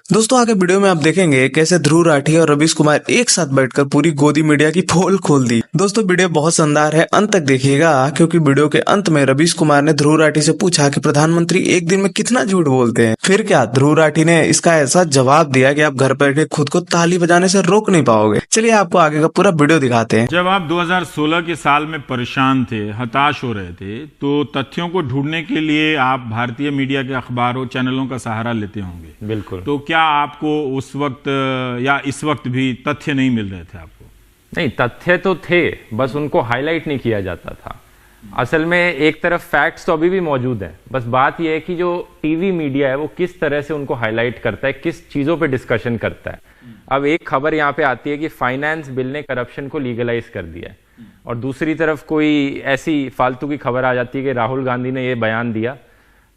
दोस्तों आगे वीडियो में आप देखेंगे कैसे ध्रुव राठी और रवीश कुमार एक साथ बैठकर पूरी गोदी मीडिया की पोल खोल दी। दोस्तों वीडियो बहुत शानदार है, अंत तक देखिएगा क्योंकि वीडियो के अंत में रवीश कुमार ने ध्रुव राठी से पूछा कि प्रधानमंत्री एक दिन में कितना झूठ बोलते हैं। फिर क्या ध्रुव राठी ने इसका ऐसा जवाब दिया कि आप घर बैठे खुद को ताली बजाने से रोक नहीं पाओगे। चलिए आपको आगे का पूरा वीडियो दिखाते हैं। जब आप 2016 के साल में परेशान थे, हताश हो रहे थे, तो तथ्यों को ढूंढने के लिए आप भारतीय मीडिया के अखबारों चैनलों का सहारा लेते होंगे। बिल्कुल। तो क्या आपको उस वक्त या इस वक्त भी तथ्य नहीं मिल रहे थे? आपको नहीं, तथ्य तो थे, बस उनको हाईलाइट नहीं किया जाता था। असल में एक तरफ फैक्ट्स तो अभी भी मौजूद हैं, बस बात यह है कि जो टीवी मीडिया है वो किस तरह से उनको हाईलाइट करता है, किस चीजों पे डिस्कशन करता है। अब एक खबर यहाँ पे आती है कि फाइनेंस बिल ने करप्शन को लीगलाइज कर दिया है, और दूसरी तरफ कोई ऐसी फालतू की खबर आ जाती है कि राहुल गांधी ने ये बयान दिया,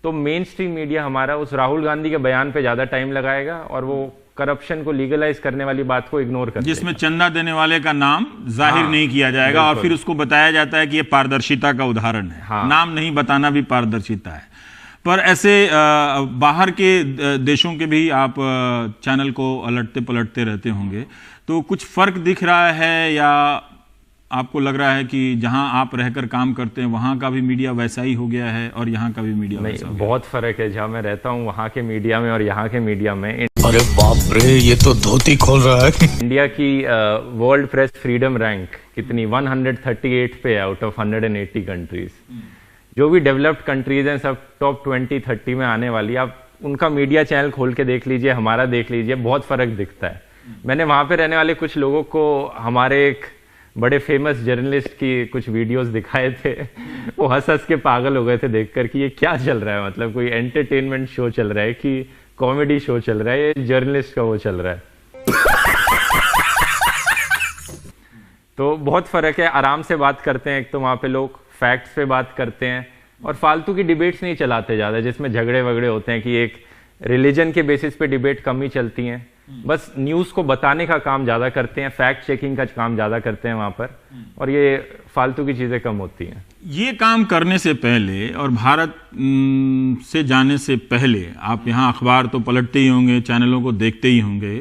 तो मेन स्ट्रीम मीडिया हमारा उस राहुल गांधी के बयान पे ज्यादा टाइम लगाएगा और वो करप्शन को लीगलाइज करने वाली बात को इग्नोर कर, जिसमें चंदा देने वाले का नाम जाहिर नहीं किया जाएगा और फिर उसको बताया जाता है कि ये पारदर्शिता का उदाहरण है। नाम नहीं बताना भी पारदर्शिता है। पर ऐसे बाहर के देशों के भी आप चैनल को अलटते पलटते रहते होंगे, तो कुछ फर्क दिख रहा है या आपको लग रहा है कि जहां आप रहकर काम करते हैं वहां का भी मीडिया वैसा ही हो गया है और यहां का भी मीडिया वैसा हो गया? बहुत फर्क है। जहां मैं रहता हूं वहां के मीडिया में और यहाँ के मीडिया में। अरे बाप रे, ये तो धोती खोल रहा है। इंडिया की वर्ल्ड प्रेस फ्रीडम रैंक कितनी 138 पे है आउट ऑफ 180 कंट्रीज। जो भी डेवलप्ड कंट्रीज हैं सब टॉप 20-30 में आने वाली। आप उनका मीडिया चैनल खोल के देख लीजिए, हमारा देख लीजिए, बहुत फर्क दिखता है। मैंने वहां पे रहने वाले कुछ लोगों को हमारे एक बड़े फेमस जर्नलिस्ट की कुछ वीडियोस दिखाए थे, वो हंस हंस के पागल हो गए थे देखकर कि ये क्या चल रहा है, मतलब कोई एंटरटेनमेंट शो चल रहा है कि कॉमेडी शो चल रहा है, ये जर्नलिस्ट का वो चल रहा है। तो बहुत फर्क है। आराम से बात करते हैं, एक तो वहां पे लोग फैक्ट्स पे बात करते हैं और फालतू की डिबेट्स नहीं चलाते ज्यादा, जिसमें झगड़े वगड़े होते हैं कि एक रिलीजन के बेसिस पे डिबेट कम ही चलती हैं। बस न्यूज को बताने का काम ज्यादा करते हैं, फैक्ट चेकिंग का काम ज्यादा करते हैं वहां पर, और ये फालतू की चीजें कम होती हैं। ये काम करने से पहले और भारत से जाने से पहले आप यहाँ अखबार तो पलटते ही होंगे, चैनलों को देखते ही होंगे।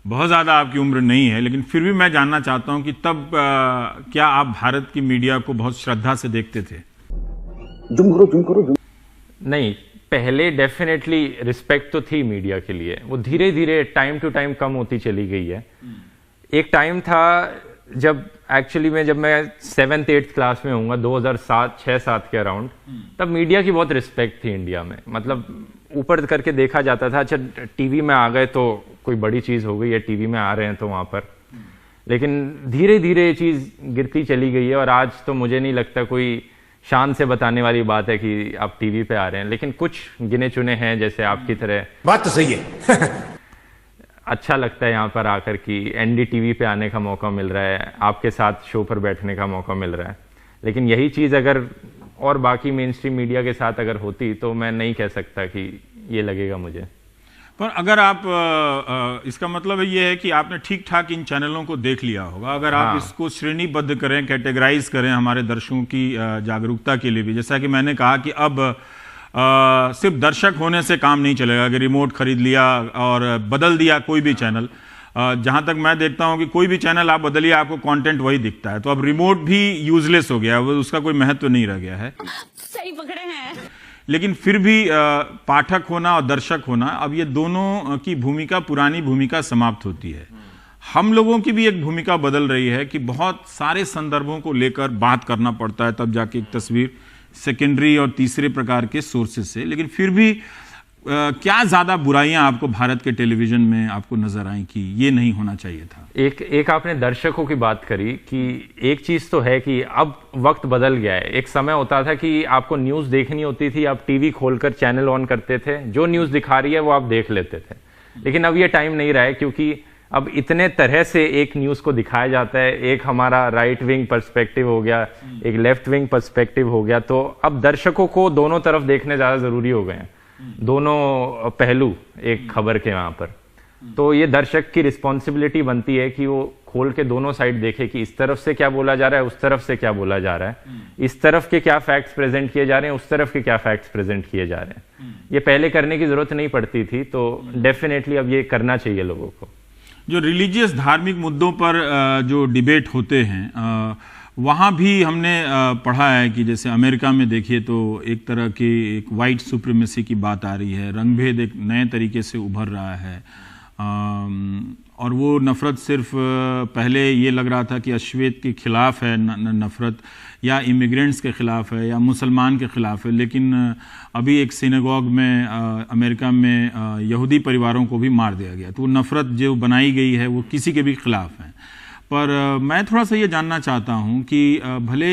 बहुत ज़्यादा आपकी उम्र नहीं है, लेकिन फिर भी मैं जानना चाहता हूँ कि तब क्या आप भारत की मीडिया को बहुत श्रद्धा से देखते थे? नहीं, पहले डेफिनेटली रिस्पेक्ट तो थी मीडिया के लिए, वो धीरे धीरे टाइम टू टाइम कम होती चली गई है। एक टाइम था जब एक्चुअली जब मैं 7th-8th क्लास में होऊंगा 2007-6-7 के अराउंड, तब मीडिया की बहुत रिस्पेक्ट थी इंडिया में। मतलब ऊपर करके देखा जाता था, अच्छा टीवी में आ गए तो कोई बड़ी चीज हो गई है, टीवी में आ रहे हैं तो वहां पर। लेकिन धीरे धीरे ये चीज गिरती चली गई है और आज तो मुझे नहीं लगता कोई शान से बताने वाली बात है कि आप टीवी पे आ रहे हैं। लेकिन कुछ गिने चुने हैं जैसे आपकी तरह। बात तो सही है। अच्छा लगता है यहाँ पर आकर कि एनडीटीवी पे आने का मौका मिल रहा है, आपके साथ शो पर बैठने का मौका मिल रहा है। लेकिन यही चीज अगर और बाकी मेन स्ट्रीम मीडिया के साथ अगर होती तो मैं नहीं कह सकता कि ये लगेगा मुझे। पर अगर आप इसका मतलब ये है कि आपने ठीक ठाक इन चैनलों को देख लिया होगा। अगर आप इसको श्रेणीबद्ध करें, कैटेगराइज करें हमारे दर्शकों की जागरूकता के लिए भी, जैसा कि मैंने कहा कि अब सिर्फ दर्शक होने से काम नहीं चलेगा कि रिमोट खरीद लिया और बदल दिया कोई भी चैनल। जहां तक मैं देखता हूं कि कोई भी चैनल आप बदलिए आपको कंटेंट वही दिखता है, तो अब रिमोट भी यूजलेस हो गया, उसका कोई महत्व नहीं रह गया है। सही पकड़े हैं। लेकिन फिर भी पाठक होना और दर्शक होना, अब ये दोनों की भूमिका, पुरानी भूमिका समाप्त होती है। हम लोगों की भी एक भूमिका बदल रही है कि बहुत सारे संदर्भों को लेकर बात करना पड़ता है, तब जाके एक तस्वीर सेकेंडरी और तीसरे प्रकार के सोर्सेस से। लेकिन फिर भी क्या ज्यादा बुराइयां आपको भारत के टेलीविजन में आपको नजर आई कि ये नहीं होना चाहिए था? एक आपने दर्शकों की बात करी कि एक चीज तो है कि अब वक्त बदल गया है। एक समय होता था कि आपको न्यूज देखनी होती थी, आप टीवी खोलकर चैनल ऑन करते थे, जो न्यूज दिखा रही है वो आप देख लेते थे। लेकिन अब ये टाइम नहीं रहा है, क्योंकि अब इतने तरह से एक न्यूज को दिखाया जाता है। एक हमारा राइट विंग पर्सपेक्टिव हो गया, एक लेफ्ट विंग पर्सपेक्टिव हो गया, तो अब दर्शकों को दोनों तरफ देखने ज्यादा जरूरी हो गए हैं, दोनों पहलू एक खबर के वहां पर। तो ये दर्शक की रिस्पॉन्सिबिलिटी बनती है कि वो खोल के दोनों साइड देखे कि इस तरफ से क्या बोला जा रहा है, उस तरफ से क्या बोला जा रहा है, इस तरफ के क्या फैक्ट्स प्रेजेंट किए जा रहे हैं, उस तरफ के क्या फैक्ट्स प्रेजेंट किए जा रहे हैं। ये पहले करने की जरूरत नहीं पड़ती थी, तो डेफिनेटली अब ये करना चाहिए लोगों को। जो रिलीजियस धार्मिक मुद्दों पर जो डिबेट होते हैं वहाँ भी हमने पढ़ा है कि जैसे अमेरिका में देखिए तो एक तरह की एक वाइट सुप्रीमेसी की बात आ रही है, रंगभेद एक नए तरीके से उभर रहा है। और वो नफ़रत सिर्फ पहले ये लग रहा था कि अश्वेत के खिलाफ है नफ़रत, या इमिग्रेंट्स के ख़िलाफ़ है, या मुसलमान के ख़िलाफ़ है, लेकिन अभी एक सिनेगॉग में अमेरिका में यहूदी परिवारों को भी मार दिया गया। तो वो नफ़रत जो बनाई गई है वो किसी के भी ख़िलाफ़ है। पर मैं थोड़ा सा ये जानना चाहता हूँ कि भले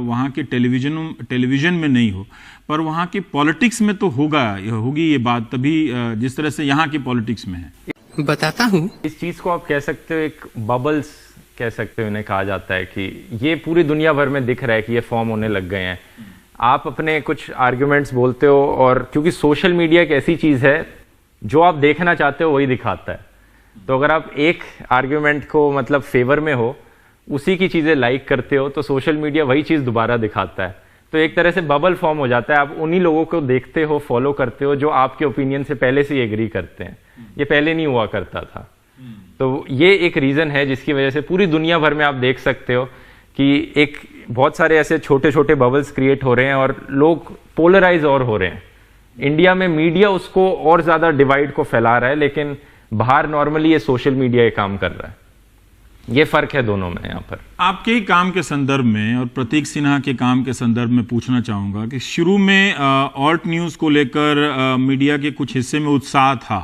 वहाँ के टेलीविज़न में नहीं हो, पर वहाँ की पॉलिटिक्स में तो होगी ये बात, तभी जिस तरह से यहाँ की पॉलिटिक्स में है। बताता हूँ। इस चीज़ को आप कह सकते हो एक बबल्स कह सकते हो, इन्हें कहा जाता है कि ये पूरी दुनिया भर में दिख रहा है कि ये फॉर्म होने लग गए हैं। आप अपने कुछ आर्ग्यूमेंट्स बोलते हो, और क्योंकि सोशल मीडिया एक ऐसी चीज़ है जो आप देखना चाहते हो वही दिखाता है। तो अगर आप एक आर्ग्यूमेंट को मतलब फेवर में हो, उसी की चीज़ें लाइक करते हो, तो सोशल मीडिया वही चीज़ दोबारा दिखाता है। तो एक तरह से बबल फॉर्म हो जाता है। आप उन्हीं लोगों को देखते हो, फॉलो करते हो जो आपके ओपिनियन से पहले से ही एग्री करते हैं। ये पहले नहीं हुआ करता था। तो ये एक रीज़न है जिसकी वजह से पूरी दुनिया भर में आप देख सकते हो कि एक बहुत सारे ऐसे छोटे छोटे बबल्स क्रिएट हो रहे हैं और लोग पोलराइज और हो रहे हैं। इंडिया में मीडिया उसको और ज़्यादा डिवाइड को फैला रहा है, लेकिन बाहर नॉर्मली ये सोशल मीडिया ये काम कर रहा है। ये फर्क है दोनों में। यहाँ पर आपके ही काम के संदर्भ में और प्रतीक सिन्हा के काम के संदर्भ में पूछना चाहूँगा कि शुरू में ऑल्ट न्यूज़ को लेकर मीडिया के कुछ हिस्से में उत्साह था,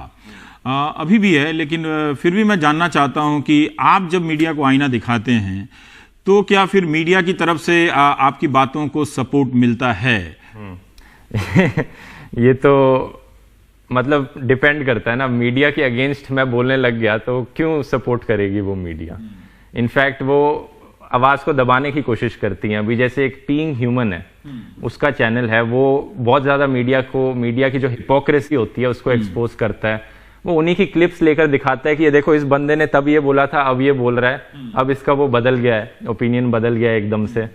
अभी भी है, लेकिन फिर भी मैं जानना चाहता हूँ कि आप जब मीडिया को आईना दिखाते हैं तो क्या फिर मीडिया की तरफ से आपकी बातों को सपोर्ट मिलता है? ये तो मतलब डिपेंड करता है ना। मीडिया के अगेंस्ट मैं बोलने लग गया तो क्यों सपोर्ट करेगी वो मीडिया। इनफैक्ट वो आवाज़ को दबाने की कोशिश करती हैं। अभी जैसे एक बीइंग ह्यूमन है, उसका चैनल है, वो बहुत ज़्यादा मीडिया की जो हिपोक्रेसी होती है उसको एक्सपोज करता है। वो उन्हीं की क्लिप्स लेकर दिखाता है कि ये देखो इस बंदे ने तब ये बोला था, अब ये बोल रहा है, अब इसका वो बदल गया है, ओपिनियन बदल गया है एकदम से।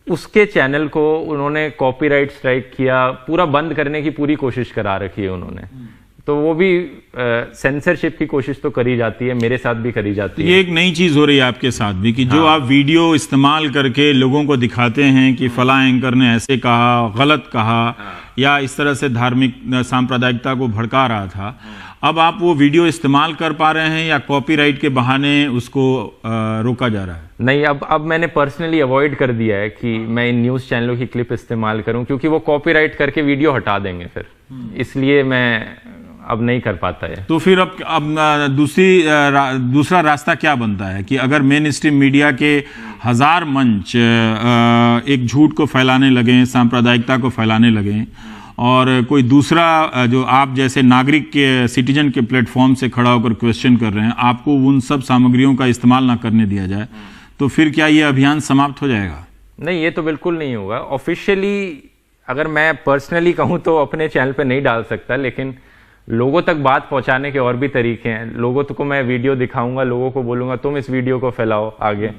उसके चैनल को उन्होंने कॉपीराइट स्ट्राइक किया, पूरा बंद करने की पूरी कोशिश करा रखी है उन्होंने। तो वो भी सेंसरशिप की कोशिश तो करी जाती है, मेरे साथ भी करी जाती है। ये एक नई चीज हो रही है आपके साथ भी कि जो आप वीडियो इस्तेमाल करके लोगों को दिखाते हैं कि फला एंकर ने ऐसे कहा, गलत कहा, या इस तरह से धार्मिक सांप्रदायिकता को भड़का रहा था, अब आप वो वीडियो इस्तेमाल कर पा रहे हैं या कॉपीराइट के बहाने उसको रोका जा रहा है? नहीं, अब मैंने पर्सनली अवॉइड कर दिया है कि मैं इन न्यूज़ चैनलों की क्लिप इस्तेमाल करूं, क्योंकि वो कॉपीराइट करके वीडियो हटा देंगे फिर, इसलिए मैं अब नहीं कर पाता है। तो फिर अब दूसरा रास्ता क्या बनता है कि अगर मेन स्ट्रीम मीडिया के हजार मंच एक झूठ को फैलाने लगे, सांप्रदायिकता को फैलाने लगे, और कोई दूसरा जो आप जैसे नागरिक के सिटीजन के प्लेटफॉर्म से खड़ा होकर क्वेश्चन कर रहे हैं, आपको उन सब सामग्रियों का इस्तेमाल ना करने दिया जाए, तो फिर क्या ये अभियान समाप्त हो जाएगा? नहीं, ये तो बिल्कुल नहीं होगा। ऑफिशियली अगर मैं पर्सनली कहूँ तो अपने चैनल पे नहीं डाल सकता, लेकिन लोगों तक बात पहुंचाने के और भी तरीके हैं। लोगों को मैं वीडियो दिखाऊंगा, लोगों को बोलूंगा तुम इस वीडियो को फैलाओ आगे,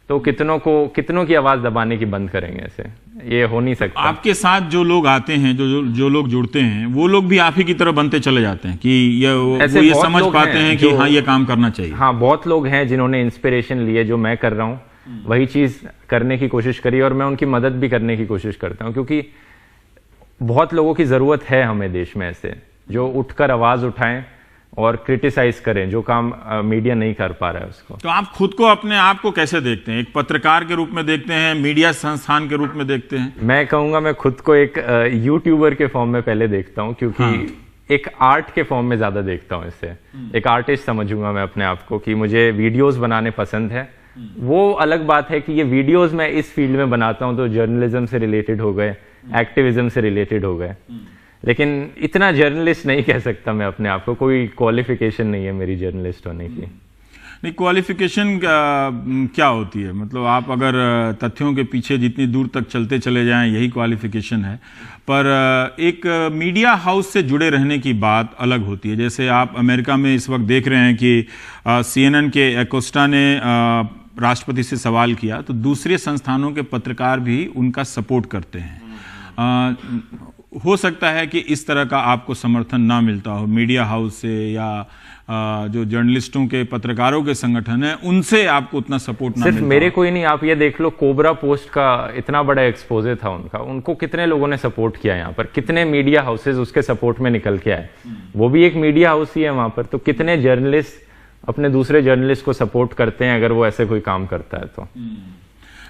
तो कितनों की आवाज दबाने की बंद करेंगे? ऐसे ये हो नहीं सकता। आपके साथ जो लोग आते हैं, जो लोग जुड़ते हैं, वो लोग भी आप ही की तरह बनते चले जाते हैं कि वो ये समझ पाते हैं कि हाँ ये काम करना चाहिए? हाँ, बहुत लोग हैं जिन्होंने इंस्पिरेशन लिए, जो मैं कर रहा हूँ वही चीज करने की कोशिश करी, और मैं उनकी मदद भी करने की कोशिश करता हूँ, क्योंकि बहुत लोगों की जरूरत है हमें देश में ऐसे जो उठकर आवाज उठाएं और क्रिटिसाइज करें, जो काम मीडिया नहीं कर पा रहा है उसको। तो आप खुद को, अपने आप को कैसे देखते हैं? एक पत्रकार के रूप में देखते हैं, मीडिया संस्थान के रूप में देखते हैं? मैं कहूंगा मैं खुद को एक यूट्यूबर के फॉर्म में पहले देखता हूं, क्योंकि एक आर्ट के फॉर्म में ज्यादा देखता हूं इससे। एक आर्टिस्ट समझूंगा मैं अपने आप को कि मुझे वीडियोस बनाने पसंद है। वो अलग बात है कि ये वीडियोस मैं इस फील्ड में बनाता हूं तो जर्नलिज्म से रिलेटेड हो गए, एक्टिविज्म से रिलेटेड हो गए, लेकिन इतना जर्नलिस्ट नहीं कह सकता मैं अपने आप को। कोई क्वालिफिकेशन नहीं है मेरी जर्नलिस्ट होने की। नहीं, क्वालिफिकेशन क्या होती है? मतलब आप अगर तथ्यों के पीछे जितनी दूर तक चलते चले जाएं, यही क्वालिफिकेशन है। पर एक मीडिया हाउस से जुड़े रहने की बात अलग होती है। जैसे आप अमेरिका में इस वक्त देख रहे हैं कि CNN के एकोस्टा ने राष्ट्रपति से सवाल किया, तो दूसरे संस्थानों के पत्रकार भी उनका सपोर्ट करते हैं। हो सकता है कि इस तरह का आपको समर्थन ना मिलता हो मीडिया हाउस से, या जो जर्नलिस्टों के, पत्रकारों के संगठन है, उनसे आपको उतना सपोर्ट ना मिलता। सिर्फ मेरे कोई नहीं, आप ये देख लो, कोबरा पोस्ट का इतना बड़ा एक्सपोजर था उनका, उनको कितने लोगों ने सपोर्ट किया यहाँ पर, कितने मीडिया हाउसेज उसके सपोर्ट में निकल के आए। वो भी एक मीडिया हाउस ही है वहां पर, तो कितने जर्नलिस्ट अपने दूसरे जर्नलिस्ट को सपोर्ट करते हैं अगर वो ऐसे कोई काम करता है तो।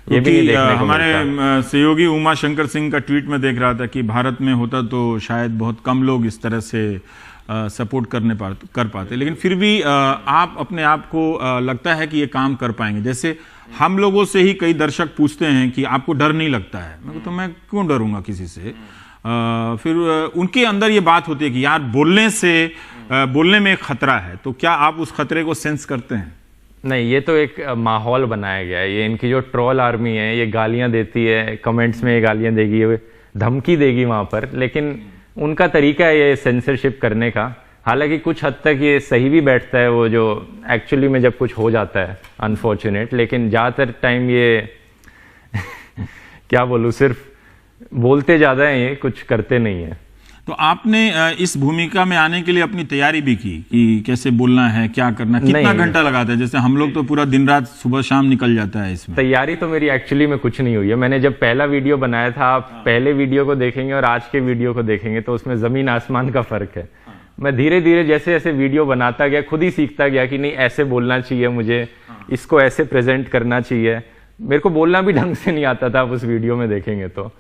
ये भी नहीं देखने को हमारे मिलता। सहयोगी उमा शंकर सिंह का ट्वीट में देख रहा था कि भारत में होता तो शायद बहुत कम लोग इस तरह से सपोर्ट कर पाते, लेकिन फिर भी आप अपने आप को लगता है कि ये काम कर पाएंगे? जैसे हम लोगों से ही कई दर्शक पूछते हैं कि आपको डर नहीं लगता है? तो मैं क्यों डरूंगा किसी से? फिर उनके अंदर ये बात होती है कि यार बोलने में एक खतरा है, तो क्या आप उस खतरे को सेंस करते हैं? नहीं, ये तो एक माहौल बनाया गया है। ये इनकी जो ट्रोल आर्मी है, ये गालियां देती है, कमेंट्स में ये गालियां देगी, धमकी देगी वहां पर, लेकिन उनका तरीका है ये सेंसरशिप करने का। हालांकि कुछ हद तक ये सही भी बैठता है, वो जो एक्चुअली में जब कुछ हो जाता है अनफॉर्चुनेट, लेकिन ज़्यादातर टाइम ये क्या बोलूँ, सिर्फ बोलते ज़्यादा हैं, ये कुछ करते नहीं है। तो आपने इस भूमिका में आने के लिए अपनी तैयारी भी की कि कैसे बोलना है, क्या करना, कितना घंटा लगाता है? जैसे हम लोग तो पूरा दिन रात सुबह शाम निकल जाता है इसमें। तैयारी तो मेरी एक्चुअली में कुछ नहीं हुई है। मैंने जब पहला वीडियो बनाया था, आप पहले वीडियो को देखेंगे और आज के वीडियो को देखेंगे तो उसमें जमीन आसमान का फर्क है। मैं धीरे धीरे जैसे जैसे वीडियो बनाता गया, खुद ही सीखता गया कि नहीं ऐसे बोलना चाहिए मुझे, इसको ऐसे प्रेजेंट करना चाहिए। मेरे को बोलना भी ढंग से नहीं आता था, आप उस वीडियो में देखेंगे तो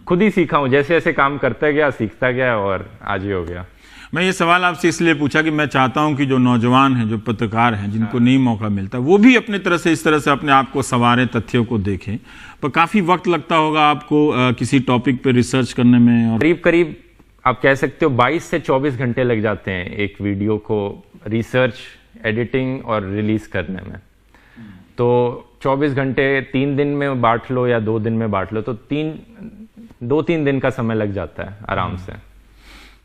खुद ही सीखा हूं, जैसे जैसे काम करता गया सीखता गया और आज ही हो गया। मैं ये सवाल आपसे इसलिए पूछा कि मैं चाहता हूं कि जो नौजवान हैं, जो पत्रकार हैं, जिनको नहीं मौका मिलता, वो भी अपने तरह से इस तरह से अपने आप को संवारें, तथ्यों को देखें। पर काफी वक्त लगता होगा आपको किसी टॉपिक पे रिसर्च करने में, और करीब करीब आप कह सकते हो 22 से 24 घंटे लग जाते हैं एक वीडियो को रिसर्च, एडिटिंग और रिलीज करने में। तो 24 घंटे 3 दिन में बांट लो या 2 दिन में बांट लो, तो 2-3 दिन का समय लग जाता है आराम से।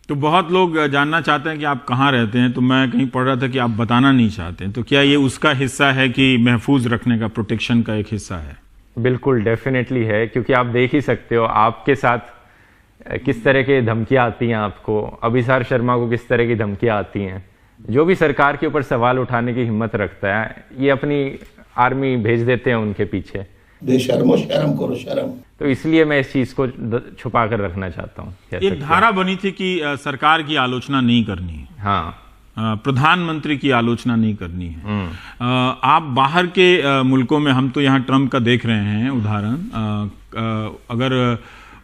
तो बहुत लोग जानना चाहते हैं कि आप कहाँ रहते हैं, तो मैं कहीं पढ़ रहा था कि आप बताना नहीं चाहते हैं, तो क्या ये उसका हिस्सा है कि महफूज रखने का, प्रोटेक्शन का एक हिस्सा है? बिल्कुल, डेफिनेटली है, क्योंकि आप देख ही सकते हो आपके साथ किस तरह की धमकियां आती हैं आपको, अभिसार शर्मा को किस तरह की धमकियां आती हैं। जो भी सरकार के ऊपर सवाल उठाने की हिम्मत रखता है, ये अपनी आर्मी भेज देते हैं उनके पीछे। बेशर्मो शर्म करो शर्म। तो इसलिए मैं इस चीज को छुपा कर रखना चाहता हूँ। एक धारा बनी थी कि सरकार की आलोचना नहीं करनी है, हाँ, प्रधानमंत्री की आलोचना नहीं करनी है। आप बाहर के मुल्कों में, हम तो यहाँ ट्रंप का देख रहे हैं उदाहरण, अगर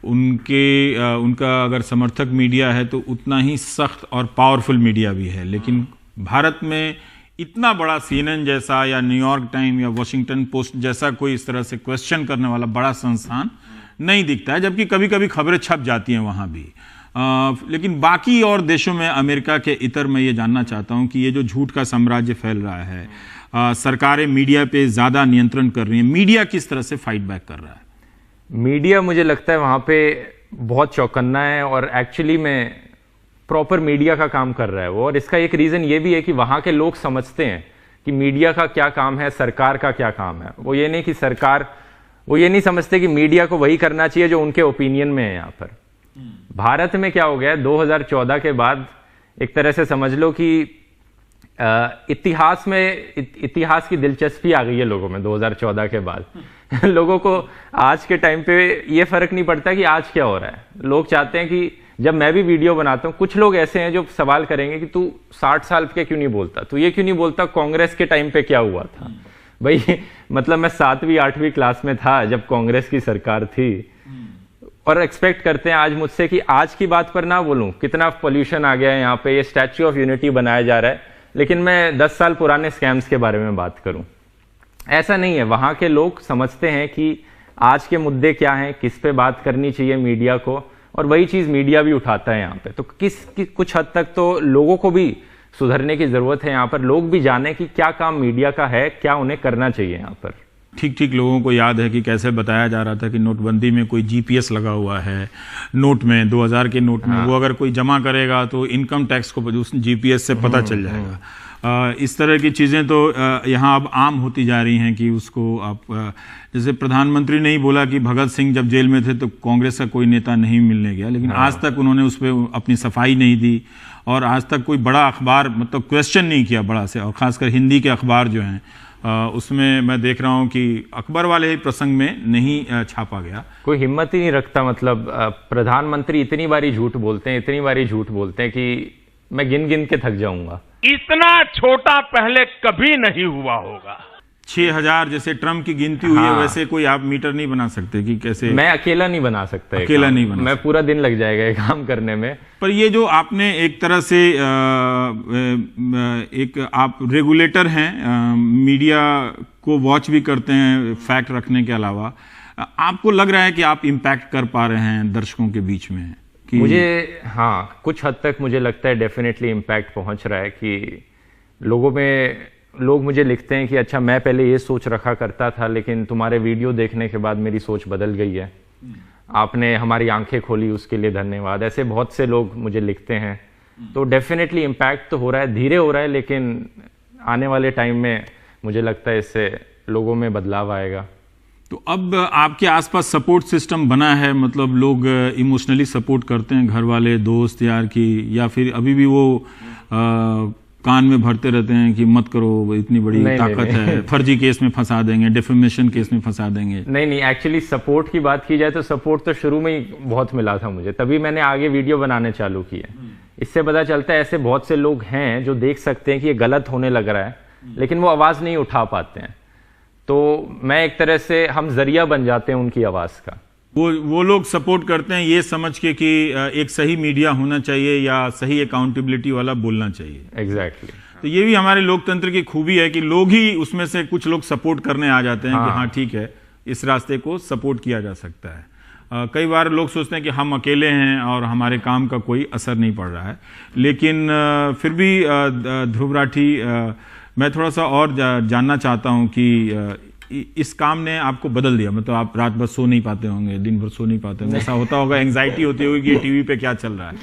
उनका अगर समर्थक मीडिया है तो उतना ही सख्त और पावरफुल मीडिया भी है, लेकिन भारत में इतना बड़ा CNN जैसा या न्यूयॉर्क टाइम या वॉशिंगटन पोस्ट जैसा कोई इस तरह से क्वेश्चन करने वाला बड़ा संस्थान नहीं दिखता है, जबकि कभी कभी खबरें छप जाती हैं वहाँ भी। लेकिन बाकी और देशों में, अमेरिका के इतर, मैं ये जानना चाहता हूँ कि ये जो झूठ का साम्राज्य फैल रहा है, सरकारें मीडिया पे ज़्यादा नियंत्रण कर रही हैं, मीडिया किस तरह से फाइट बैक कर रहा है? मीडिया मुझे लगता है वहाँ पे बहुत चौकन्ना है और एक्चुअली में प्रॉपर मीडिया का काम कर रहा है वो। और इसका एक रीज़न ये भी है कि वहाँ के लोग समझते हैं कि मीडिया का क्या काम है, सरकार का क्या काम है। वो ये नहीं समझते कि मीडिया को वही करना चाहिए जो उनके ओपिनियन में है। यहाँ पर भारत में क्या हो गया, 2014 के बाद एक तरह से समझ लो कि इतिहास की दिलचस्पी आ गई है लोगों में 2014 के बाद। लोगों को आज के टाइम पे ये फर्क नहीं पड़ता कि आज क्या हो रहा है। लोग चाहते हैं कि जब मैं भी वीडियो बनाता हूँ, कुछ लोग ऐसे हैं जो सवाल करेंगे कि तू 60 साल के क्यों नहीं बोलता, तू ये क्यों नहीं बोलता कांग्रेस के टाइम पे क्या हुआ था। भाई मतलब मैं 7वीं 8वीं क्लास में था जब कांग्रेस की सरकार थी, और एक्सपेक्ट करते हैं आज मुझसे कि आज की बात पर ना बोलूं, कितना पोल्यूशन आ गया है यहाँ पे, ये स्टैच्यू ऑफ यूनिटी बनाया जा रहा है, लेकिन मैं 10 साल पुराने स्कैम्स के बारे में बात करूं। ऐसा नहीं है। वहां के लोग समझते हैं कि आज के मुद्दे क्या हैं, किस पे बात करनी चाहिए मीडिया को, और वही चीज मीडिया भी उठाता है यहाँ पे। तो कुछ हद तक तो लोगों को भी सुधरने की ज़रूरत है यहाँ पर। लोग भी जाने कि क्या काम मीडिया का है, क्या उन्हें करना चाहिए यहाँ पर। ठीक ठीक लोगों को याद है कि कैसे बताया जा रहा था कि नोटबंदी में कोई जीपीएस लगा हुआ है नोट में, 2000 के नोट में। वो अगर कोई जमा करेगा तो इनकम टैक्स को उस जीपीएस से पता चल जाएगा। इस तरह की चीज़ें तो यहाँ अब आम होती जा रही हैं कि उसको आप जैसे प्रधानमंत्री ने ही बोला कि भगत सिंह जब जेल में थे तो कांग्रेस का कोई नेता नहीं मिलने गया, लेकिन आज तक उन्होंने उस पर अपनी सफाई नहीं दी और आज तक कोई बड़ा अखबार मतलब क्वेश्चन नहीं किया बड़ा से। और ख़ासकर हिंदी के अखबार जो हैं उसमें मैं देख रहा हूं कि अकबर वाले प्रसंग में नहीं छापा गया। कोई हिम्मत ही नहीं रखता। मतलब प्रधानमंत्री इतनी बारी झूठ बोलते हैं, इतनी बारी झूठ बोलते हैं कि मैं गिन गिन के थक जाऊंगा। इतना छोटा पहले कभी नहीं हुआ होगा। 6000 जैसे ट्रम्प की गिनती हुई है वैसे कोई आप मीटर नहीं बना सकते कि कैसे। मैं अकेला नहीं बना सकता, अकेला नहीं बना मैं पूरा दिन लग जाएगा ये काम करने में। पर ये जो आपने एक तरह से एक आप रेगुलेटर हैं, मीडिया को वॉच भी करते हैं फैक्ट रखने के अलावा, आपको लग रहा है कि आप इम्पैक्ट कर पा रहे हैं दर्शकों के बीच में कि मुझे हाँ कुछ हद तक मुझे लगता है डेफिनेटली इम्पैक्ट पहुंच रहा है कि लोग मुझे लिखते हैं कि अच्छा मैं पहले ये सोच रखा करता था लेकिन तुम्हारे वीडियो देखने के बाद मेरी सोच बदल गई है, आपने हमारी आंखें खोली, उसके लिए धन्यवाद। ऐसे बहुत से लोग मुझे लिखते हैं। तो डेफिनेटली इम्पैक्ट तो हो रहा है, धीरे हो रहा है, लेकिन आने वाले टाइम में मुझे लगता है इससे लोगों में बदलाव आएगा। तो अब आपके आसपास सपोर्ट सिस्टम बना है, मतलब लोग इमोशनली सपोर्ट करते हैं, घर वाले, दोस्त, यार की, या फिर अभी भी वो कान में भरते रहते हैं कि मत करो, इतनी बड़ी ताकत है, फर्जी केस में फंसा देंगे, डिफेमेशन केस में फंसा देंगे? नहीं, एक्चुअली सपोर्ट की बात की जाए तो सपोर्ट तो शुरू में ही बहुत मिला था मुझे, तभी मैंने आगे वीडियो बनाने चालू किए। इससे पता चलता है ऐसे बहुत से लोग हैं जो देख सकते हैं कि ये गलत होने लग रहा है लेकिन वो आवाज़ नहीं उठा पाते हैं। तो मैं एक तरह से हम जरिया बन जाते हैं उनकी आवाज़ का। वो लोग सपोर्ट करते हैं ये समझ के कि एक सही मीडिया होना चाहिए या सही अकाउंटेबिलिटी वाला बोलना चाहिए। एग्जैक्टली। तो ये भी हमारे लोकतंत्र की खूबी है कि लोग ही उसमें से कुछ लोग सपोर्ट करने आ जाते हैं कि हाँ ठीक है, इस रास्ते को सपोर्ट किया जा सकता है। कई बार लोग सोचते हैं कि हम अकेले हैं और हमारे काम का कोई असर नहीं पड़ रहा है, लेकिन फिर भी ध्रुव राठी, मैं थोड़ा सा और जानना चाहता हूं कि इस काम ने आपको बदल दिया, मतलब आप रात भर सो नहीं पाते होंगे, दिन भर सो नहीं पाते होंगे, ऐसा होता होगा, एंग्जाइटी होती होगी कि टीवी पे क्या चल रहा है?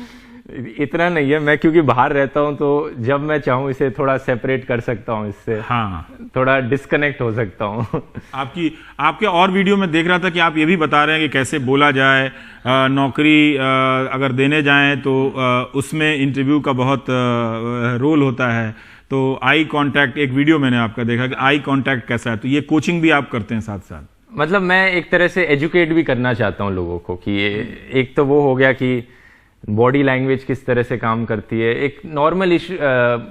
इतना नहीं है, मैं क्योंकि बाहर रहता हूं तो जब मैं चाहूं इसे थोड़ा सेपरेट कर सकता हूं, इससे हाँ थोड़ा डिस्कनेक्ट हो सकता हूं। आपके और वीडियो में देख रहा था कि आप ये भी बता रहे हैं कि कैसे बोला जाए, नौकरी अगर देने जाएं तो उसमें इंटरव्यू का बहुत रोल होता है। तो आई कांटेक्ट, एक वीडियो मैंने आपका देखा कि आई कांटेक्ट कैसा है, तो ये कोचिंग भी आप करते हैं साथ साथ? मतलब मैं एक तरह से एजुकेट भी करना चाहता हूं लोगों को कि एक तो वो हो गया कि बॉडी लैंग्वेज किस तरह से काम करती है, एक नॉर्मल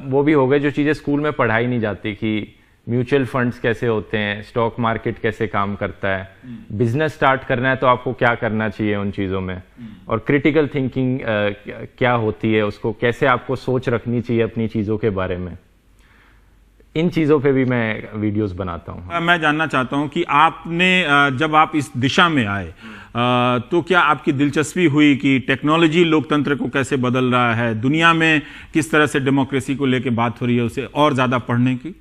वो भी हो गए जो चीज़ें स्कूल में पढ़ाई नहीं जाती कि म्यूचुअल फंड्स कैसे होते हैं, स्टॉक मार्केट कैसे काम करता है, बिजनेस स्टार्ट करना है तो आपको क्या करना चाहिए उन चीज़ों में, और क्रिटिकल थिंकिंग क्या होती है, उसको कैसे आपको सोच रखनी चाहिए अपनी चीज़ों के बारे में। इन चीज़ों पे भी मैं वीडियोस बनाता हूँ। मैं जानना चाहता हूँ कि आपने जब आप इस दिशा में आए तो क्या आपकी दिलचस्पी हुई कि टेक्नोलॉजी लोकतंत्र को कैसे बदल रहा है, दुनिया में किस तरह से डेमोक्रेसी को लेकर बात हो रही है, उसे और ज़्यादा पढ़ने की?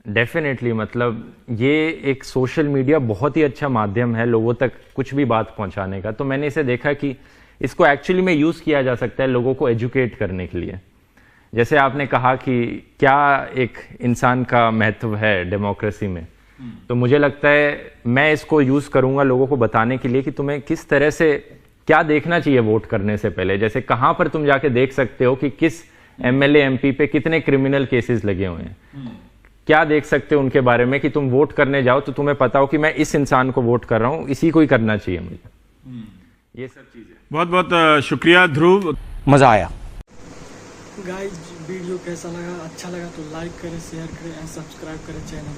डेफिनेटली, मतलब ये एक सोशल मीडिया बहुत ही अच्छा माध्यम है लोगों तक कुछ भी बात पहुंचाने का। तो मैंने इसे देखा कि इसको एक्चुअली में यूज़ किया जा सकता है लोगों को एजुकेट करने के लिए। जैसे आपने कहा कि क्या एक इंसान का महत्व है डेमोक्रेसी में, तो मुझे लगता है मैं इसको यूज़ करूंगा लोगों को बताने के लिए कि तुम्हें किस तरह से क्या देखना चाहिए वोट करने से पहले। जैसे कहाँ पर तुम जाके देख सकते हो कि किस एमएलए एमपी पे कितने क्रिमिनल केसेस लगे हुए हैं, क्या देख सकते हो उनके बारे में कि तुम वोट करने जाओ तो तुम्हें पता हो कि मैं इस इंसान को वोट कर रहा हूँ, इसी को ही करना चाहिए मुझे। ये सब चीज़ें। बहुत बहुत शुक्रिया ध्रुव, मज़ा आया। गाइस वीडियो कैसा लगा, अच्छा लगा तो लाइक करें, शेयर करें एंड सब्सक्राइब करें चैनल।